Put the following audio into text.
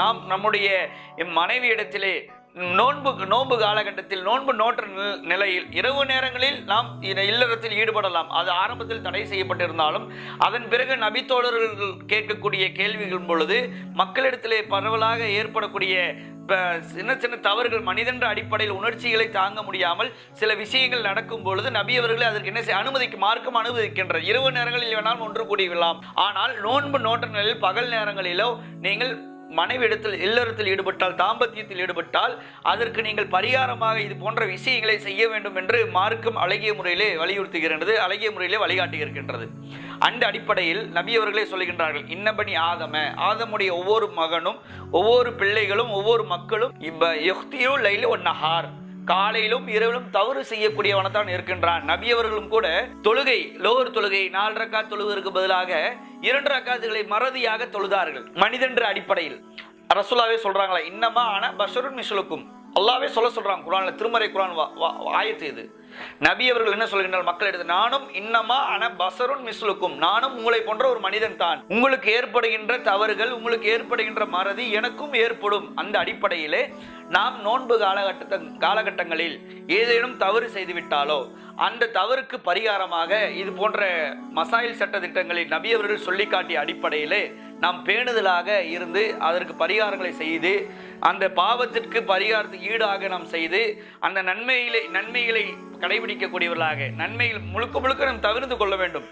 நாம் நம்முடைய மனைவியிடத்திலே நோன்பு காலகட்டத்தில் நோன்பு நோற்ற நிலையில் இரவு நேரங்களில் நாம் இல்லறத்தில் ஈடுபடலாம். அது ஆரம்பத்தில் தடை செய்யப்பட்டிருந்தாலும் அதன் பிறகு நபித்தோழர்கள் கேட்கக்கூடிய கேள்விகள் பொழுது மக்களிடத்திலே பரவலாக ஏற்படக்கூடிய சின்ன சின்ன தவறுகள் மனிதன்ற அடிப்படையில் உணர்ச்சிகளை தாங்க முடியாமல் சில விஷயங்கள் நடக்கும் பொழுது நபி அவர்களை அதற்கு என்ன செய்ய மார்க்கம் அனுமதிக்கின்ற இரவு நேரங்களில் வேணாலும் ஒன்று கூடிவிடலாம். ஆனால் நோன்பு நோற்ற நிலையில் பகல் நேரங்களிலோ நீங்கள் மனைவி இடத்தில் இல்லறத்தில் ஈடுபட்டால், தாம்பத்தியத்தில் ஈடுபட்டால் அதற்கு நீங்கள் பரிகாரமாக இது போன்ற விஷயங்களை செய்ய வேண்டும் என்று மார்க்கம் அழகிய முறையிலே வலியுறுத்துகின்றது, அழகிய முறையிலே வழிகாட்டி இருக்கின்றது. அந்த அடிப்படையில் நபி அவர்களே சொல்லுகின்றார்கள், இன்னபனி ஆதமுடைய ஒவ்வொரு மகனும் ஒவ்வொரு பிள்ளைகளும் ஒவ்வொரு மக்களும் காலையிலும் இரவிலும் தவறு செய்யக்கூடியவனத்தான் இருக்கின்றான். நபி அவர்களும் கூட தொழுகை லோகர் தொழுகை 4 ரக்காத் தொழுவதற்கு பதிலாக 2 ரக்காத்துகளை மறதியாக தொழுதார்கள். மனிதன்ற அடிப்படையில் ரசூலாவே சொல்றாங்களா, இன்னமா ஆன பஷருன் மிஸ்லுக்கும், அல்லாவே சொல்றாங்க குர்ஆன்ல, திருமறை குர்ஆன் ஆயத்து இது. நபி அவர்கள் என்ன சொல்கின்றார் மக்களிடத்தில், நானும் இன்னமா அன பசருன் மிஸ்லுக்கும், நானும் உங்களை போன்ற ஒரு மனிதன் தான். உங்களுக்கு ஏற்படுகின்ற தவறுகள், உங்களுக்கு ஏற்படுகின்ற மறதி எனக்கும் ஏற்படும். அந்த அடிப்படையிலே நாம் நோன்பு காலகட்டங்களில் ஏதேனும் தவறு செய்துவிட்டாலோ அந்த தவறுக்கு பரிகாரமாக இது போன்ற மசாயில் சட்ட திட்டங்களில் நபி அவர்கள் சொல்லி காட்டிய அடிப்படையிலே நாம் பேணுதலாக இருந்து அதற்கு பரிகாரங்களை செய்து அந்த பாவத்திற்கு பரிகாரத்துக்கு ஈடாக நாம் செய்து அந்த நன்மைகளை கடைபிடிக்கக்கூடியவர்களாக நன்மையில் முழுக்க நாம் தவிர்த்து கொள்ள வேண்டும்.